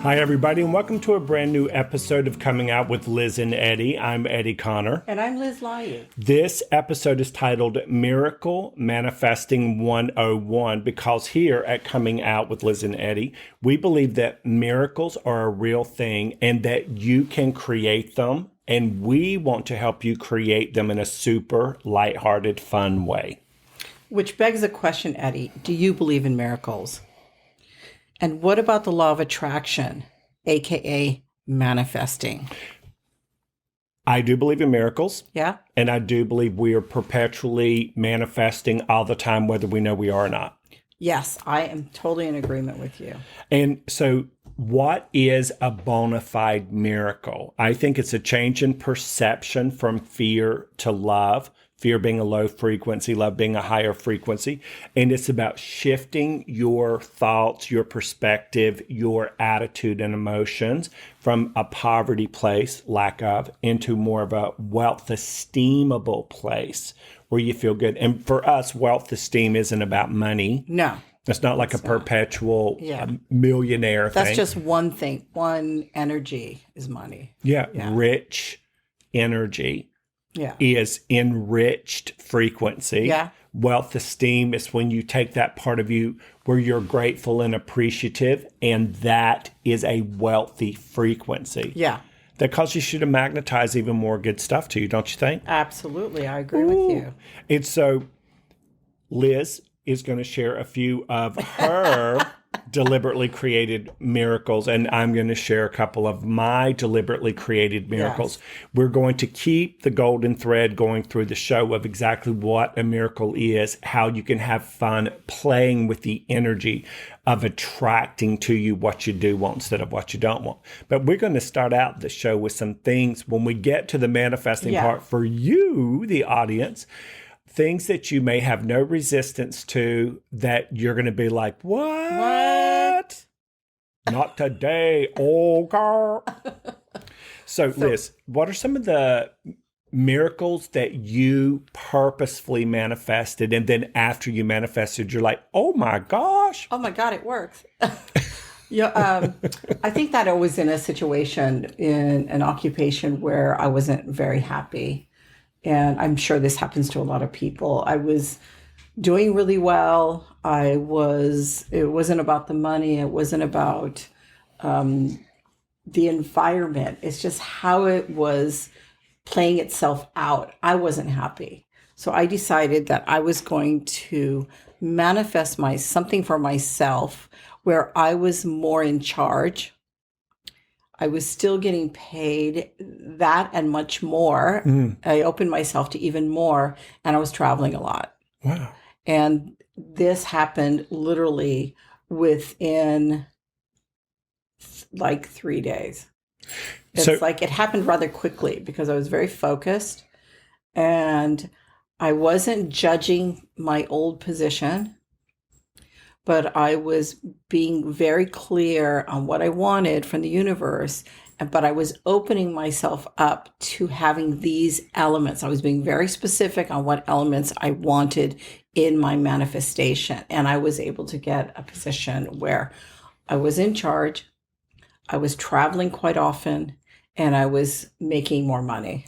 Hi, everybody, and welcome to a brand new episode of Coming Out with Liz and Eddie. I'm Eddie Conner. And I'm lizlayug. This episode is titled Miracle Manifesting 101 because here at Coming Out with Liz and Eddie, we believe that miracles are a real thing and that you can create them, and we want to help you create them in a super lighthearted, fun way. Which begs the question, Eddie, do you believe in miracles? And what about the law of attraction, aka manifesting? I do believe in miracles. Yeah? And I do believe we are perpetually manifesting all the time, whether we know we are or not. Yes, I am totally in agreement with you. And so what is a bona fide miracle? I think it's a change in perception from fear to love. Fear being a low frequency, love being a higher frequency. And it's about shifting your thoughts, your perspective, your attitude and emotions from a poverty place, lack of, into more of a wealth esteemable place where you feel good. And for us, wealth esteem isn't about money. No. It's not like a perpetual millionaire thing. That's just one thing. One energy is money. Yeah. Rich energy. Is enriched frequency. Yeah. Wealth esteem is when you take that part of you where you're grateful and appreciative, and that is a wealthy frequency. Yeah. That causes you to magnetize even more good stuff to you, don't you think? Absolutely. I agree with you. And so Liz is going to share a few of her deliberately created miracles, and I'm going to share a couple of my deliberately created miracles. Yes. We're going to keep the golden thread going through the show of exactly what a miracle is, how you can have fun playing with the energy of attracting to you what you do want instead of what you don't want. But we're going to start out the show with some things when we get to the manifesting part for you, the audience. Things that you may have no resistance to that you're going to be like, what? Not today, old girl. So, Liz, what are some of the miracles that you purposefully manifested? And then after you manifested, you're like, oh my gosh. Oh my God, it works. I think that I was in a situation, in an occupation where I wasn't very happy. And I'm sure this happens to a lot of people. I was doing really well. It wasn't about the money. It wasn't about the environment. It's just how it was playing itself out. I wasn't happy. So I decided that I was going to manifest something for myself where I was more in charge. I was still getting paid that and much more. I opened myself to even more, and I was traveling a lot. Wow. And this happened literally within like 3 days. It's like it happened rather quickly because I was very focused and I wasn't judging my old position. But I was being very clear on what I wanted from the universe, but I was opening myself up to having these elements. I was being very specific on what elements I wanted in my manifestation. And I was able to get a position where I was in charge, I was traveling quite often, and I was making more money.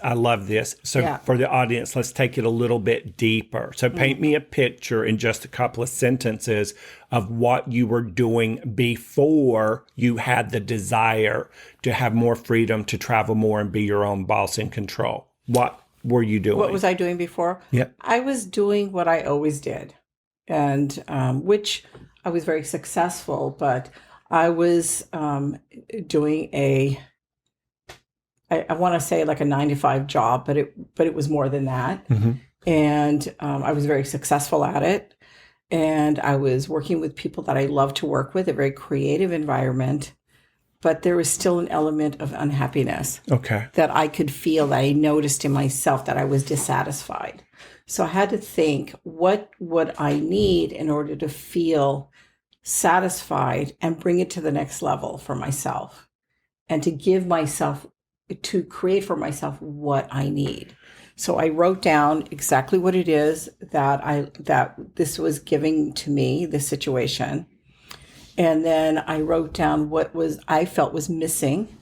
I love this. So for the audience, let's take it a little bit deeper. So paint me a picture in just a couple of sentences of what you were doing before you had the desire to have more freedom, to travel more and be your own boss in control. What were you doing? What was I doing before? Yeah. I was doing what I always did, and which I was very successful, but I was doing I want to say like a 9-to-5 job, but it was more than that. Mm-hmm. And I was very successful at it. And I was working with people that I love to work with, a very creative environment. But there was still an element of unhappiness that I could feel, that I noticed in myself, that I was dissatisfied. So I had to think, what would I need in order to feel satisfied and bring it to the next level for myself, and to create for myself what I need. So I wrote down exactly what it is that this was giving to me, this situation. And then I wrote down what I felt was missing,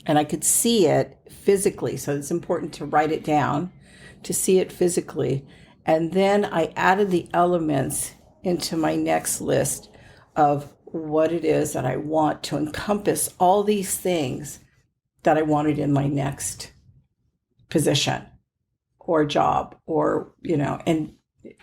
and I could see it physically. So it's important to write it down, to see it physically. And then I added the elements into my next list of what it is that I want to encompass all these things that I wanted in my next position or job, or, and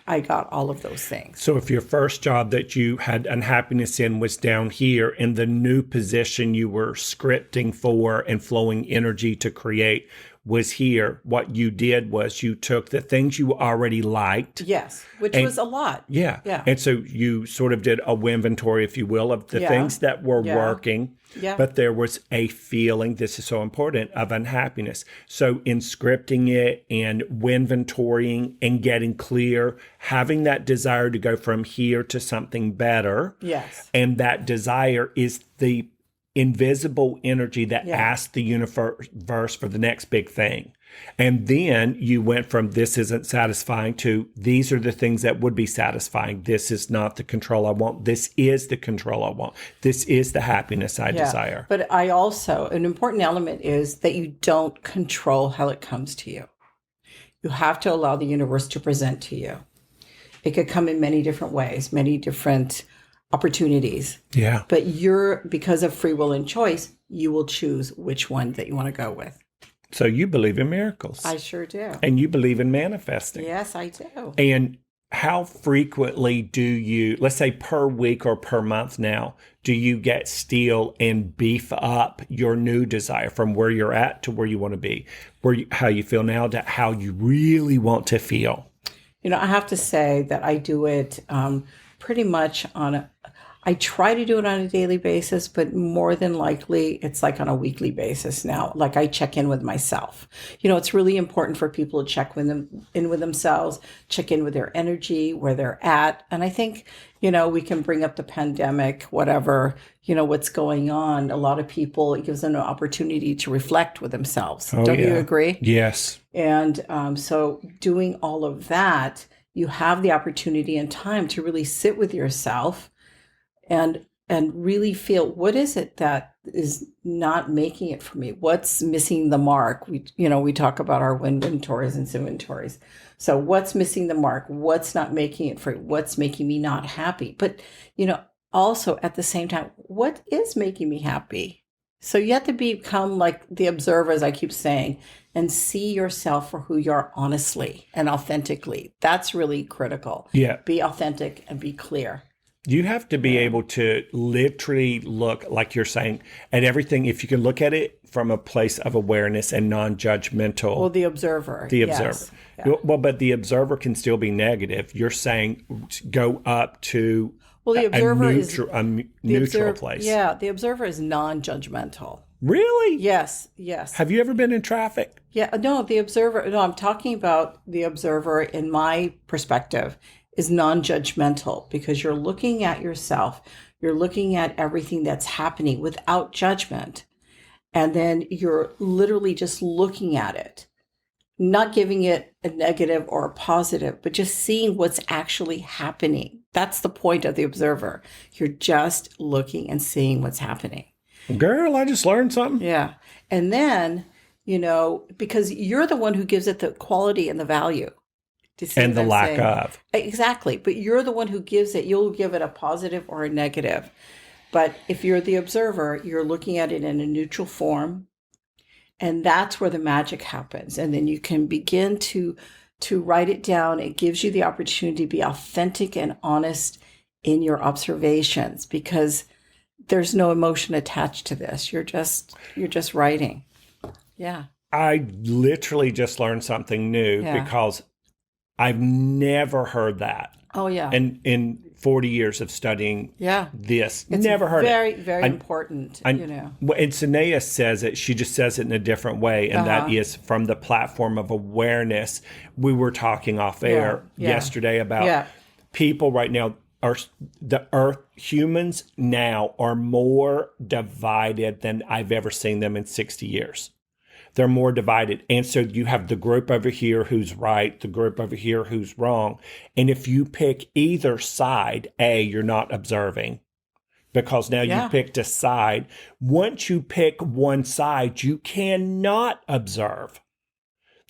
I got all of those things. So if your first job that you had unhappiness in was down here, and the new position you were scripting for and flowing energy to create was here, what you did was you took the things you already liked. Yes, which was a lot. Yeah. Yeah. And so you sort of did a inventory, if you will, of the things that were working. Yeah. But there was a feeling, this is so important, of unhappiness. So in scripting it and inventorying and getting clear, having that desire to go from here to something better. Yes. And that desire is the invisible energy that asks the universe for the next big thing. And then you went from this isn't satisfying to these are the things that would be satisfying. This is not the control I want. This is the control I want. This is the happiness I desire. But I also, an important element is that you don't control how it comes to you. You have to allow the universe to present to you. It could come in many different ways, many different opportunities. Yeah. But because of free will and choice, you will choose which one that you want to go with. So you believe in miracles. I sure do. And you believe in manifesting. Yes, I do. And how frequently do you, let's say per week or per month now, do you get still and beef up your new desire from where you're at to where you want to be, how you feel now to how you really want to feel? I have to say that I do it pretty much I try to do it on a daily basis, but more than likely it's like on a weekly basis now. Like I check in with myself. It's really important for people to check in with themselves, check in with their energy, where they're at. And I think, we can bring up the pandemic, whatever, what's going on. A lot of people, it gives them an opportunity to reflect with themselves. Don't you agree? Yes. And so doing all of that, you have the opportunity and time to really sit with yourself and really feel, what is it that is not making it for me? What's missing the mark? We talk about our inventories and inventories. So what's missing the mark? What's not making it for you? What's making me not happy? But, also at the same time, what is making me happy? So you have to become like the observer, as I keep saying, and see yourself for who you are honestly and authentically. That's really critical. Yeah. Be authentic and be clear. You have to be able to literally look, like you're saying, at everything. If you can look at it from a place of awareness and non-judgmental. Well, the observer. The yes. observer. Yeah. Well, but the observer can still be negative. You're saying go up to the observer a neutral place. Yeah, the observer is non-judgmental. Really? Yes. Have you ever been in traffic? Yeah, no, the observer, no, I'm talking about the observer in my perspective is non-judgmental, because you're looking at yourself, you're looking at everything that's happening without judgment. And then you're literally just looking at it, not giving it a negative or a positive, but just seeing what's actually happening. That's the point of the observer. You're just looking and seeing what's happening. Girl, I just learned something. Yeah. And then, because you're the one who gives it the quality and the value. And the lack of. Exactly. But you're the one who gives it. You'll give it a positive or a negative. But if you're the observer, you're looking at it in a neutral form. And that's where the magic happens. And then you can begin to write it down. It gives you the opportunity to be authentic and honest in your observations, because there's no emotion attached to this. You're just writing. Yeah. I literally just learned something new because I've never heard that. Oh, yeah. And in 40 years of studying this, it's never heard very, it. Very important, And Sanaya says it, she just says it in a different way. And that is from the platform of awareness. We were talking off air yesterday about people right now humans now are more divided than I've ever seen them in 60 years. They're more divided. And so you have the group over here who's right, the group over here who's wrong. And if you pick either side, A, you're not observing. because now you picked a side. Once you pick one side, you cannot observe.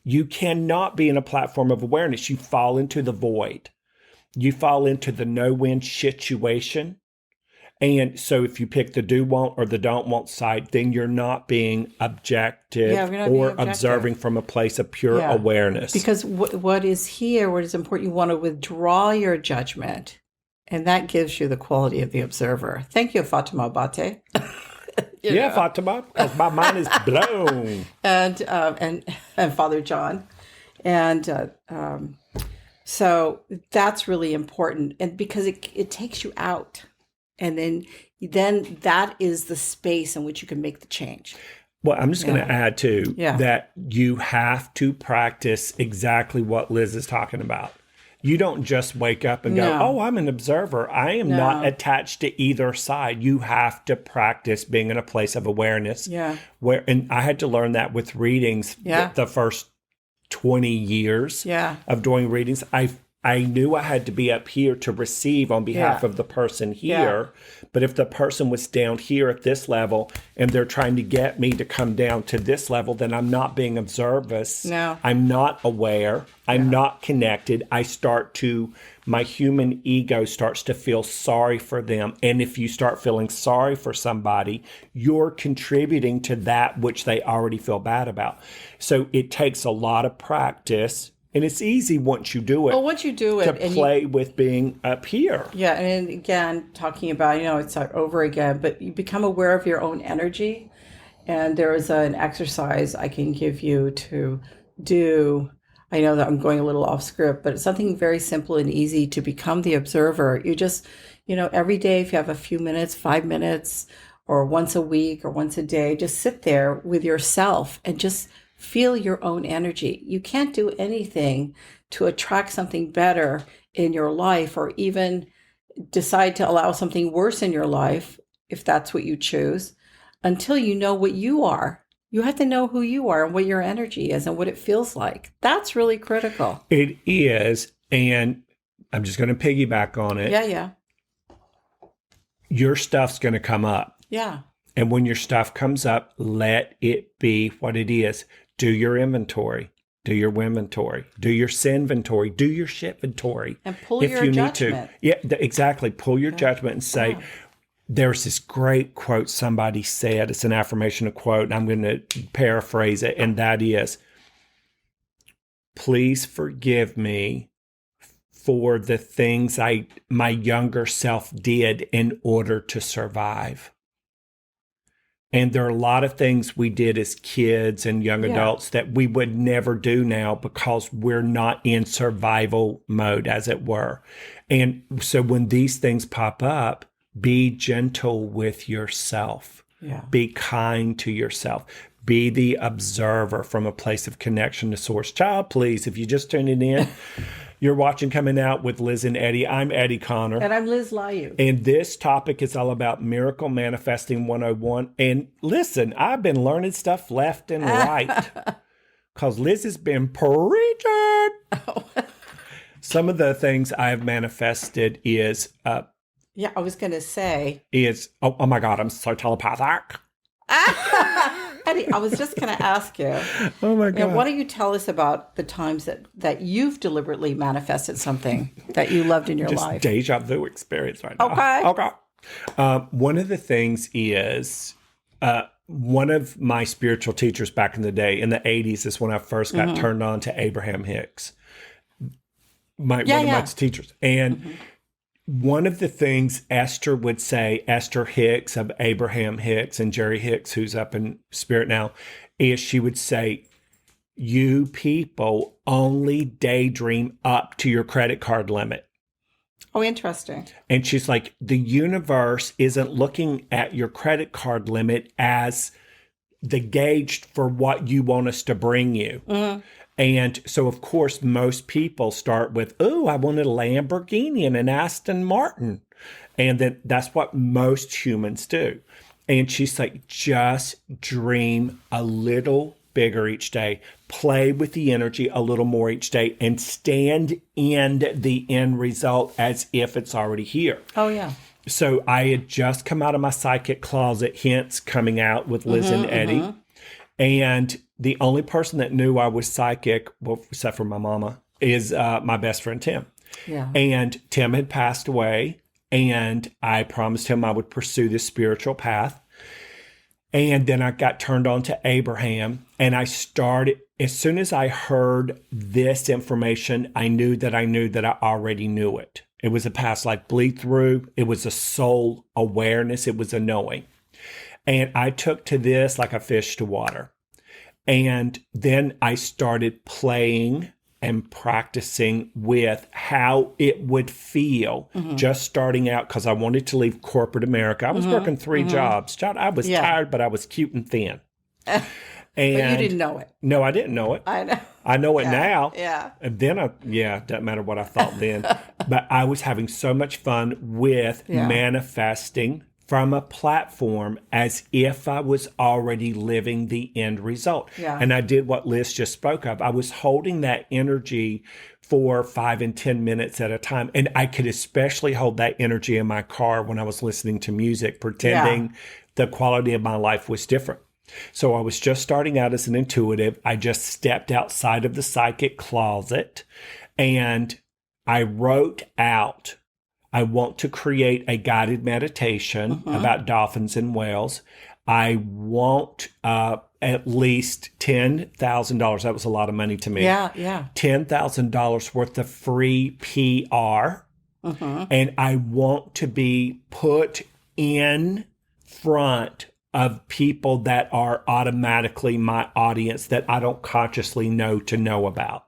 You cannot be in a platform of awareness. You fall into the void. You fall into the no-win situation. And so if you pick the do-want or the don't-want side, then you're not being objective observing from a place of pure awareness. Because what is here, what is important, you want to withdraw your judgment. And that gives you the quality of the observer. Thank you, Fatima Abate. Fatima, because my mind is blown. and Father John. And so that's really important. And because it takes you out. And then that is the space in which you can make the change. Well, I'm just going to add too that you have to practice exactly what Liz is talking about. You don't just wake up and go, oh, I'm an observer. I am not attached to either side. You have to practice being in a place of awareness. Yeah. And I had to learn that with readings the first 20 years of doing readings. I knew I had to be up here to receive on behalf of the person here. But if the person was down here at this level and they're trying to get me to come down to this level, then I'm not being observant. No. I'm not aware. I'm not connected. My human ego starts to feel sorry for them. And if you start feeling sorry for somebody, you're contributing to that which they already feel bad about. So it takes a lot of practice. And it's easy once you do it. Well, once you do it, to play with being up here. Yeah, and again, talking about, it's like over again, but you become aware of your own energy. And there is an exercise I can give you to do. I know that I'm going a little off script, but it's something very simple and easy to become the observer. You just, every day, if you have a few minutes, 5 minutes, or once a week or once a day, just sit there with yourself and just feel your own energy. You can't do anything to attract something better in your life or even decide to allow something worse in your life, if that's what you choose, until you know what you are. You have to know who you are and what your energy is and what it feels like. That's really critical. It is. And I'm just going to piggyback on it. Yeah. Your stuff's going to come up. Yeah. And when your stuff comes up, let it be what it is. Do your inventory. Do your inventory. Do your sin-ventory. Do your shit-ventory. And pull your judgment. Yeah, exactly. Pull your judgment and say, there's this great quote somebody said. It's an affirmation, a quote, and I'm going to paraphrase it. And that is, please forgive me for the things my younger self did in order to survive. And there are a lot of things we did as kids and young adults that we would never do now because we're not in survival mode, as it were. And so when these things pop up, be gentle with yourself. Yeah. Be kind to yourself. Be the observer from a place of connection to source. Child, please, if you just tuned in, you're watching Coming Out with Liz and Eddie. I'm Eddie Conner. And I'm lizlayug. And this topic is all about Miracle Manifesting 101. And listen, I've been learning stuff left and right because Liz has been preaching. Some of the things I've manifested is... I was going to say... Oh my God, I'm so telepathic. Eddie, I was just going to ask you. Oh my God. Why don't you tell us about the times that you've deliberately manifested something that you loved in your life? Deja vu experience right now. Okay. One of the things is one of my spiritual teachers back in the day, in the 80s, is when I first got turned on to Abraham Hicks. One of my teachers. And one of the things Esther would say, Esther Hicks of Abraham Hicks and Jerry Hicks, who's up in spirit now, is she would say, you people only daydream up to your credit card limit. Oh, interesting. And she's like, the universe isn't looking at your credit card limit as the gauge for what you want us to bring you. And so, of course, most people start with, oh, I wanted a Lamborghini and an Aston Martin. And then that's what most humans do. And she's like, just dream a little bigger each day. Play with the energy a little more each day and stand in the end result as if it's already here. Oh, yeah. So I had just come out of my psychic closet, hence coming out with Liz and Eddie. And the only person that knew I was psychic, well, except for my mama, is my best friend, Tim. Yeah. And Tim had passed away, and I promised him I would pursue this spiritual path. And then I got turned on to Abraham, and I started, as soon as I heard this information, I knew that I already knew it. It was a past life bleed through. It was a soul awareness. It was a knowing. And I took to this like a fish to water. And then I started playing and practicing with how it would feel just starting out, because I wanted to leave corporate America. I was working 3 jobs. I was tired, but I was cute and thin. And But you didn't know it. No, I didn't know it. I know. I know it now. Yeah. And then, it doesn't matter what I thought then. But I was having so much fun with manifesting from a platform as if I was already living the end result. Yeah. And I did what Liz just spoke of. I was holding that energy for 5 and 10 minutes at a time. And I could especially hold that energy in my car when I was listening to music, pretending the quality of my life was different. So I was just starting out as an intuitive. I just stepped outside of the psychic closet and I wrote out, I want to create a guided meditation about dolphins and whales. I want at least $10,000. That was a lot of money to me. Yeah, yeah. $10,000 worth of free PR. And I want to be put in front of people that are automatically my audience that I don't consciously know to know about.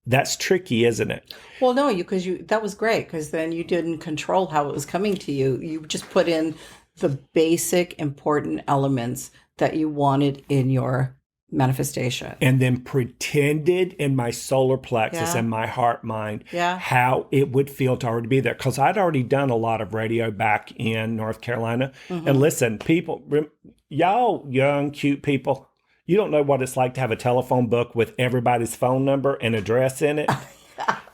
That's tricky, isn't it? Well, no, because that was great, because then you didn't control how it was coming to you. You just put in the basic important elements that you wanted in your manifestation. And then pretended in my solar plexus and my heart mind how it would feel to already be there. Because I'd already done a lot of radio back in North Carolina. And listen, people, y'all young, cute people, you don't know what it's like to have a telephone book with everybody's phone number and address in it.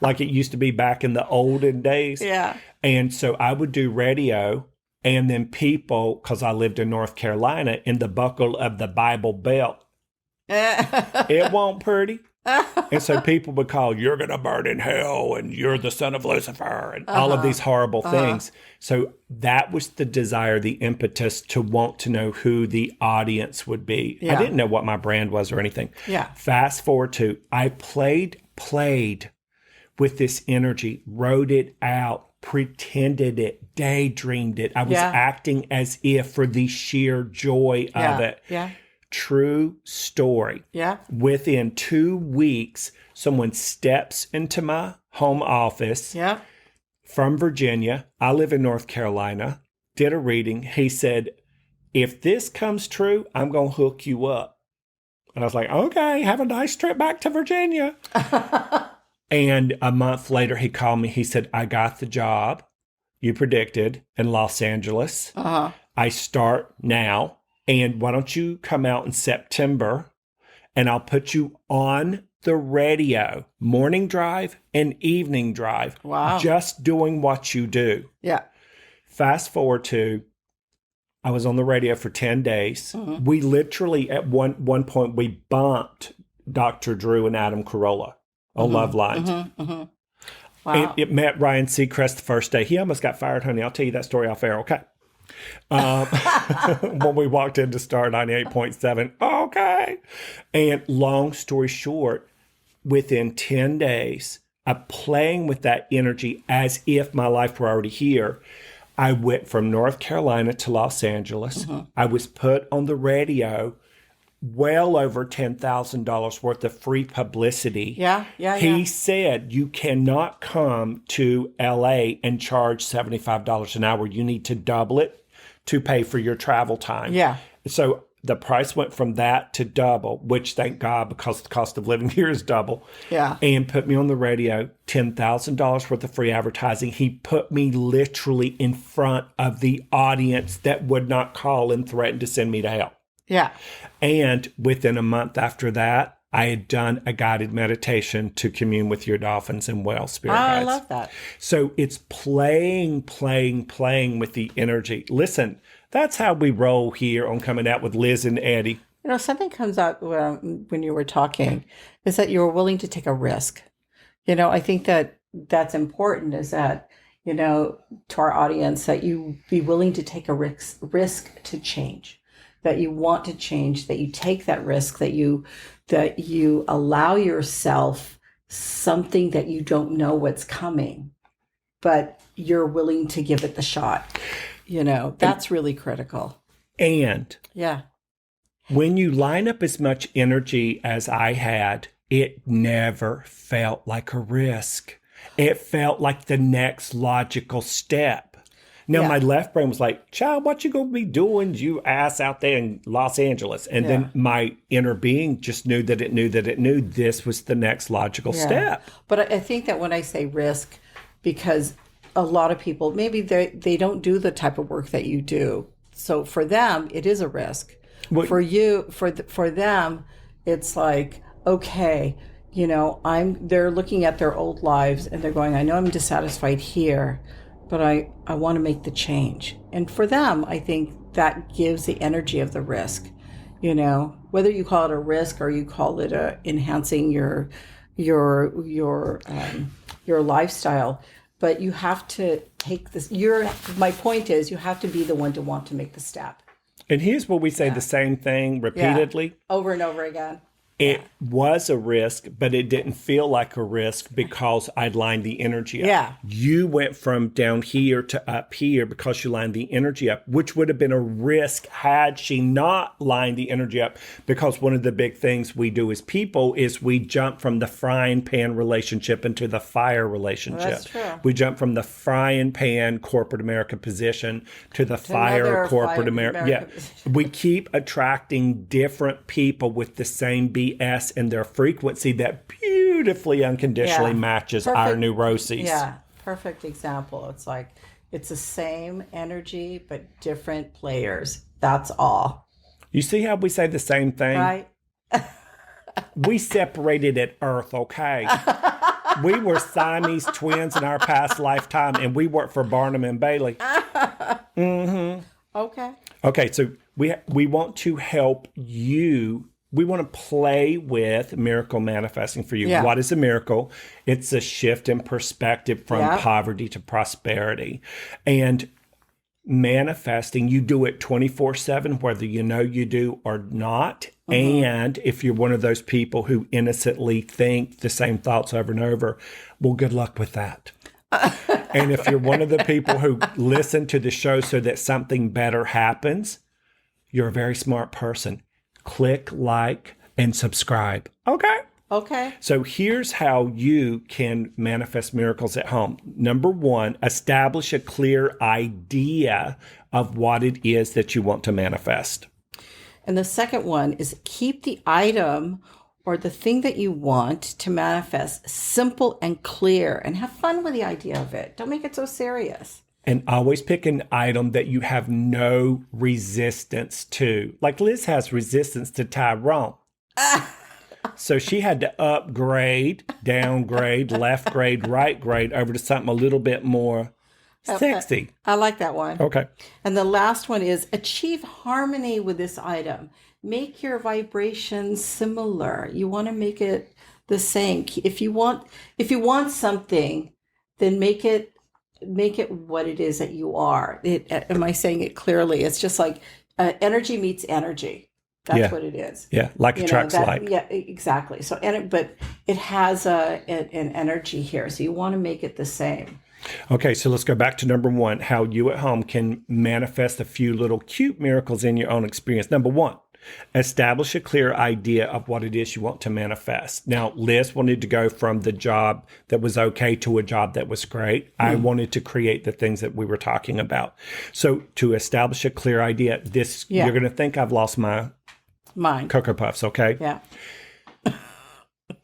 Like it used to be back in the olden days. Yeah. And so I would do radio, and then people, because I lived in North Carolina, in the buckle of the Bible Belt, it won't pretty. And so people would call, you're going to burn in hell, and you're the son of Lucifer, and all of these horrible things. So that was the desire, the impetus to want to know who the audience would be. I didn't know what my brand was or anything. Yeah. Fast forward to, I played with this energy, wrote it out, pretended it, daydreamed it. I was acting as if for the sheer joy of it. Yeah. True story. Yeah. Within 2 weeks, someone steps into my home office from Virginia. I live in North Carolina. Did a reading. He said, if this comes true, I'm going to hook you up. And I was like, okay, have a nice trip back to Virginia. And a month later, he called me. He said, I got the job you predicted in Los Angeles. I start now. And why don't you come out in September and I'll put you on the radio, morning drive and evening drive. Wow. Just doing what you do. Yeah. Fast forward to, I was on the radio for 10 days. We literally, at one point, we bumped Dr. Drew and Adam Carolla on Love Lines. Wow. And it met Ryan Seacrest the first day. He almost got fired, honey. I'll tell you that story off air, okay? When we walked into Star 98.7. Okay. And long story short, within 10 days of playing with that energy as if my life were already here, I went from North Carolina to Los Angeles. I was put on the radio, well over $10,000 worth of free publicity. He said, you cannot come to LA and charge $75 an hour. You need to double it to pay for your travel time. So the price went from that to double, which thank God, because the cost of living here is double. And put me on the radio, $10,000 worth of free advertising. He put me literally in front of the audience that would not call and threaten to send me to hell. And within a month after that, I had done a guided meditation to commune with your dolphins and whale spirit I guides. love that. So it's playing with the energy. Listen, that's how we roll here on Coming Out with Liz and Eddie. Something comes out when you were talking is that you were willing to take a risk. I think that's important, is that, to our audience, that you be willing to take a risk to change, that you want to change, that you take that risk, that you allow yourself something that you don't know what's coming, but you're willing to give it the shot. That's really critical. And yeah, when you line up as much energy as I had, it never felt like a risk. It felt like the next logical step. Now, my left brain was like, child, what you going to be doing, you ass out there in Los Angeles? And then my inner being just knew that it knew this was the next logical step. But I think that when I say risk, because a lot of people, maybe they don't do the type of work that you do. So for them, it is a risk. Well, for them, it's like, okay, they're looking at their old lives and they're going, I know I'm dissatisfied here, but I want to make the change. And for them, I think that gives the energy of the risk. Whether you call it a risk or you call it enhancing your lifestyle, but you have to take this. My point is, you have to be the one to want to make the step. And here's where we say the same thing repeatedly. Over and over again. It was a risk, but it didn't feel like a risk because I'd lined the energy up. Yeah. You went from down here to up here because you lined the energy up, which would have been a risk had she not lined the energy up. Because one of the big things we do as people is we jump from the frying pan relationship into the fire relationship. That's true. We jump from the frying pan corporate America position to the fire corporate America. Yeah. We keep attracting different people with the same BS and their frequency that beautifully unconditionally matches our neuroses. Yeah, perfect example. It's like it's the same energy but different players. That's all. You see how we say the same thing? Right. We separated at Earth, okay? We were Siamese twins in our past lifetime, and we worked for Barnum and Bailey. Mm-hmm. Okay, so we want to help you. We want to play with miracle manifesting for you. Yeah. What is a miracle? It's a shift in perspective from poverty to prosperity. And manifesting, you do it 24/7, whether you do or not. Mm-hmm. And if you're one of those people who innocently think the same thoughts over and over, well, good luck with that. And if you're one of the people who listen to the show so that something better happens, you're a very smart person. Click like and subscribe. Okay. So here's how you can manifest miracles at home. Number one, establish a clear idea of what it is that you want to manifest. And the second one is keep the item or the thing that you want to manifest simple and clear, and have fun with the idea of it. Don't make it so serious. And always pick an item that you have no resistance to. Like Liz has resistance to Tyrone. So she had to upgrade, downgrade, left grade, right grade over to something a little bit more sexy. I like that one. Okay. And the last one is achieve harmony with this item. Make your vibrations similar. You want to make it the same. If you want something, then make it what it is that you are. Am I saying it clearly? It's just like energy meets energy. That's what it is. Yeah, like attracts like. Yeah, exactly. So, but it has an energy here. So you want to make it the same. Okay, so let's go back to number one, how you at home can manifest a few little cute miracles in your own experience. Number one, establish a clear idea of what it is you want to manifest. Now, Liz wanted to go from the job that was okay to a job that was great. I wanted to create the things that we were talking about. So to establish a clear idea, you're going to think I've lost my mind. Cocoa Puffs, okay? Yeah.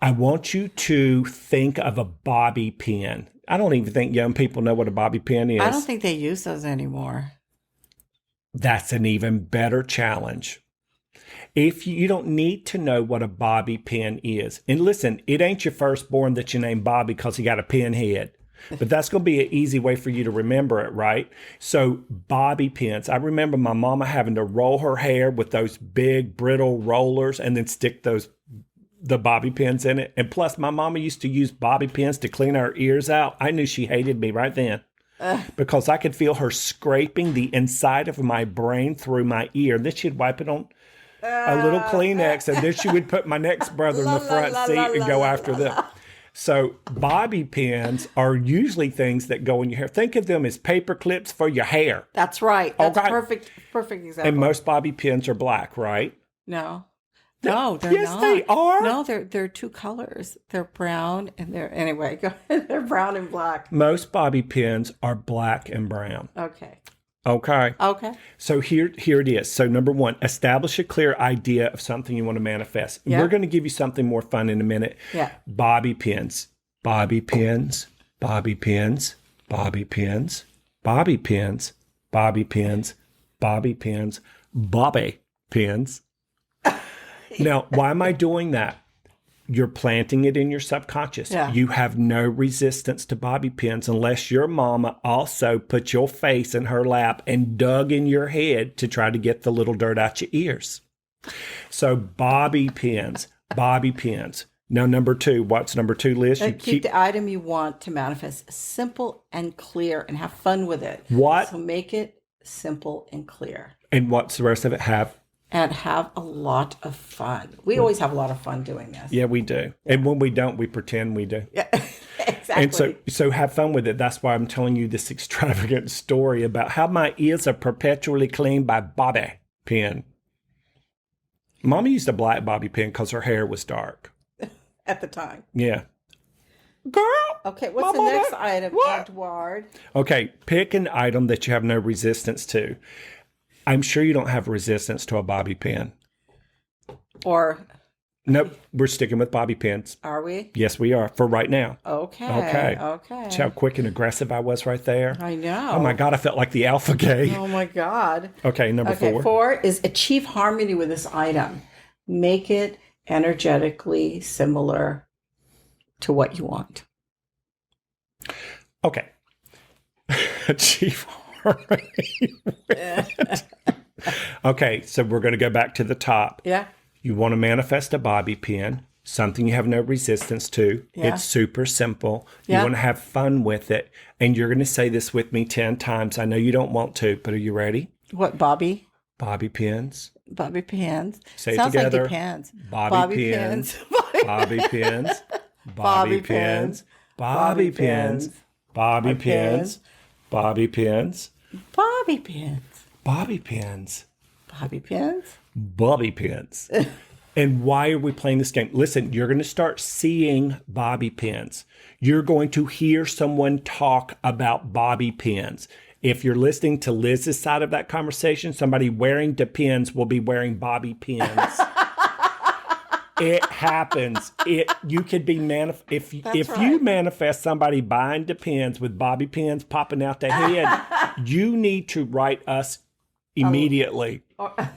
I want you to think of a bobby pin. I don't even think young people know what a bobby pin is. I don't think they use those anymore. That's an even better challenge. If you don't need to know what a bobby pin is. And listen, it ain't your firstborn that you named Bobby because he got a pin head. But that's going to be an easy way for you to remember it, right? So bobby pins. I remember my mama having to roll her hair with those big brittle rollers and then stick the bobby pins in it. And plus, my mama used to use bobby pins to clean her ears out. I knew she hated me right then because I could feel her scraping the inside of my brain through my ear. Then she'd wipe it on a little Kleenex, and then she would put my next brother in the front seat and go after them. So bobby pins are usually things that go in your hair. Think of them as paper clips for your hair. That's right. That's perfect example. And most bobby pins are black, right? No, they're not. Yes, they are. No, they're two colors. They're brown and anyway, go ahead. They're brown and black. Most bobby pins are black and brown. Okay. So here it is. So number one, establish a clear idea of something you want to manifest. Yeah. We're going to give you something more fun in a minute. Yeah. Bobby pins, bobby pins, bobby pins, bobby pins, bobby pins, bobby pins, bobby pins, bobby pins. Now, why am I doing that? You're planting it in your subconscious. Yeah. You have no resistance to bobby pins unless your mama also put your face in her lap and dug in your head to try to get the little dirt out your ears. So bobby pins, bobby pins. Now, number two, what's number two, Liz? You keep the item you want to manifest simple and clear and have fun with it. What? So make it simple and clear. And what's the rest of it have? And have a lot of fun. We always have a lot of fun doing this. Yeah, we do. Yeah. And when we don't, we pretend we do. Yeah, exactly. And so have fun with it. That's why I'm telling you this extravagant story about how my ears are perpetually cleaned by bobby pin. Mama used a black bobby pin because her hair was dark. At the time. Yeah. Girl. Okay, what's the next item, Edward? Okay, pick an item that you have no resistance to. I'm sure you don't have resistance to a bobby pin. Or... Nope, we're sticking with bobby pins. Are we? Yes, we are, for right now. Okay. See how quick and aggressive I was right there? I know. Oh my God, I felt like the alpha gay. Oh my God. Okay, number four. 4 is achieve harmony with this item. Make it energetically similar to what you want. Okay. Achieve harmony. Okay, so we're going to go back to the top. Yeah. You want to manifest a bobby pin, something you have no resistance to. Yeah. It's super simple. Yeah. You want to have fun with it. And you're going to say this with me 10 times. I know you don't want to, but are you ready? What, Bobby? Bobby pins. Bobby pins. Say Sounds it together. Like depends. Bobby pins. Bobby pins. Bobby pins. Bobby pins. Bobby pins. Bobby pins. Bobby pins. Bobby pins. Bobby pins. Bobby pins. And why are we playing this game? Listen, you're going to start seeing bobby pins. You're going to hear someone talk about bobby pins. If you're listening to Liz's side of that conversation, somebody wearing Depends will be wearing bobby pins. It happens. You could be if you manifest somebody buying Depends with bobby pins popping out their head, you need to write us immediately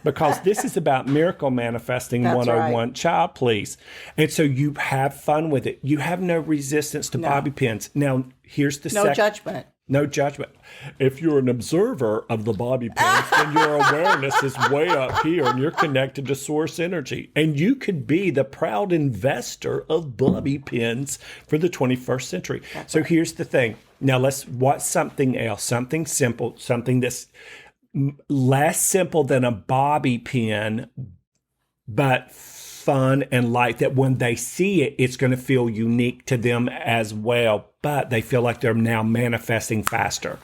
because this is about miracle manifesting 101. Right. Child, please. And so you have fun with it. You have no resistance to bobby pins. Now, here's the second. No judgment. No judgment. If you're an observer of the bobby pins, then your awareness is way up here and you're connected to source energy. And you could be the proud investor of bobby pins for the 21st century. That's right. Here's the thing. Now what's something else? Something simple, something that's less simple than a bobby pin, but fun and light, that when they see it, it's going to feel unique to them as well, but they feel like they're now manifesting faster.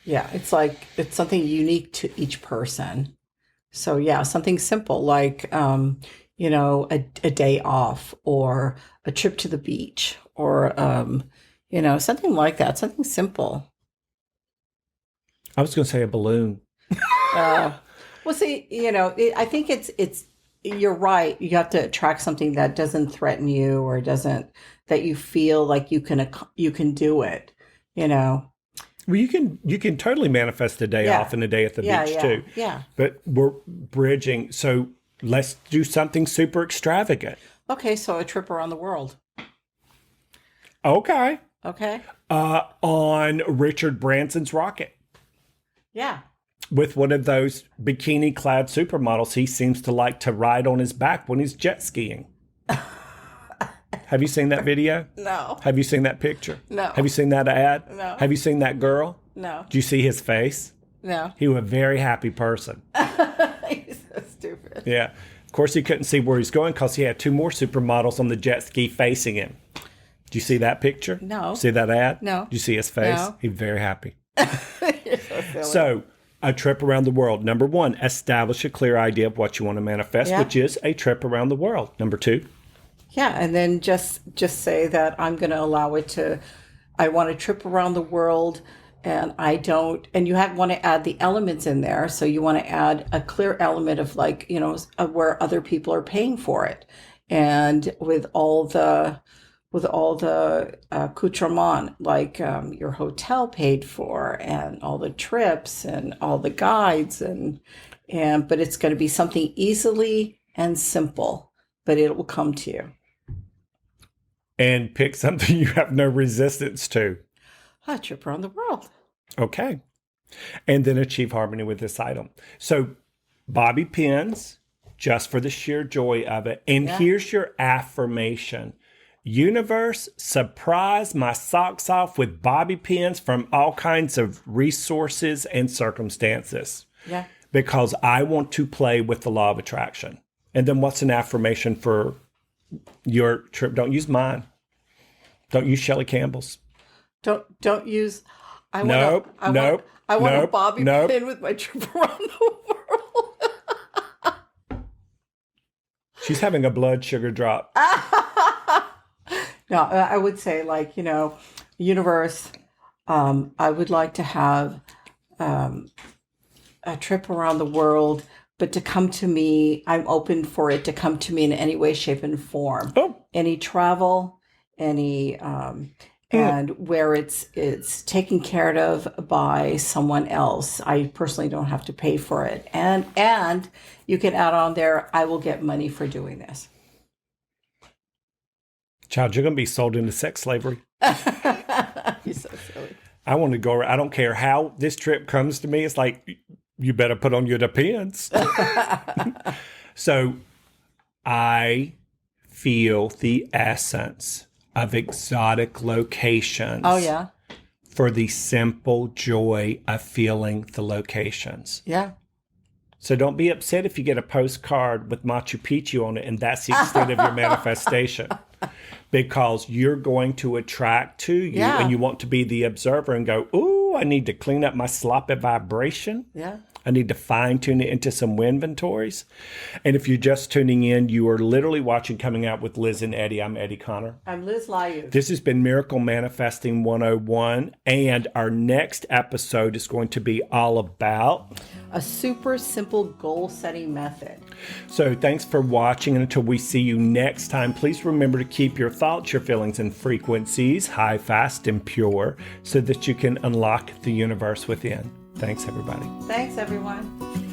Yeah, it's something unique to each person. So yeah, something simple like, a day off or a trip to the beach or, something like that, something simple. I was going to say a balloon. Well, see, I think it's, you're right. You have to attract something that doesn't threaten you or that you feel like you can do it, Well, you can totally manifest a day off and a day at the beach too. Yeah. But we're bridging. So let's do something super extravagant. Okay, so a trip around the world. Okay. Okay. On Richard Branson's rocket Yeah. with one of those bikini-clad supermodels he seems to like to ride on his back when he's jet skiing. Have you seen that video? No. Have you seen that picture? No. Have you seen that ad? No. Have you seen that girl? No. Do you see his face? No. He was a very happy person. He's so stupid. Yeah. Of course, he couldn't see where he's going because he had two more supermodels on the jet ski facing him. Do you see that picture? No. See that ad? No. Do you see his face? No. He's very happy. You're so silly. So, a trip around the world. Number one, establish a clear idea of what you want to manifest, which is a trip around the world. Number two. Yeah, and then just say that I'm going to allow it to. I want a trip around the world, and I don't. And you want to add the elements in there. So you want to add a clear element of where other people are paying for it, and with all the accoutrement, like your hotel paid for, and all the trips, and all the guides, and but it's going to be something easily and simple, but it will come to you. And pick something you have no resistance to. A trip around the world. Okay. And then achieve harmony with this item. So, bobby pins, just for the sheer joy of it. And here's your affirmation. Universe, surprise my socks off with bobby pins from all kinds of resources and circumstances. Yeah. Because I want to play with the law of attraction. And then what's an affirmation for your trip? Don't use mine. Don't use Shelley Campbell's. Don't use. I Nope. want a bobby pin with my trip around the world. She's having a blood sugar drop. No, I would say universe. I would like to have a trip around the world, but to come to me, I'm open for it to come to me in any way, shape, and form. Oh. Any travel, any and where it's taken care of by someone else. I personally don't have to pay for it. And you can add on there, I will get money for doing this. Child, you're going to be sold into sex slavery. You're so silly. I want to go. I don't care how this trip comes to me. It's like, you better put on your depends. So I feel the essence of exotic locations. Oh, yeah. For the simple joy of feeling the locations. Yeah. So don't be upset if you get a postcard with Machu Picchu on it and that's the extent of your manifestation. Because you're going to attract to you and you want to be the observer and go, ooh, I need to clean up my sloppy vibration. Yeah. I need to fine tune it into some inventories. And if you're just tuning in, you are literally watching Coming Out with Liz and Eddie. I'm Eddie Conner. I'm lizlayug. This has been Miracle Manifesting 101. And our next episode is going to be all about a super simple goal setting method. So thanks for watching. And until we see you next time, please remember to keep your thoughts, your feelings, and frequencies high, fast, and pure so that you can unlock the universe within. Thanks, everybody. Thanks, everyone.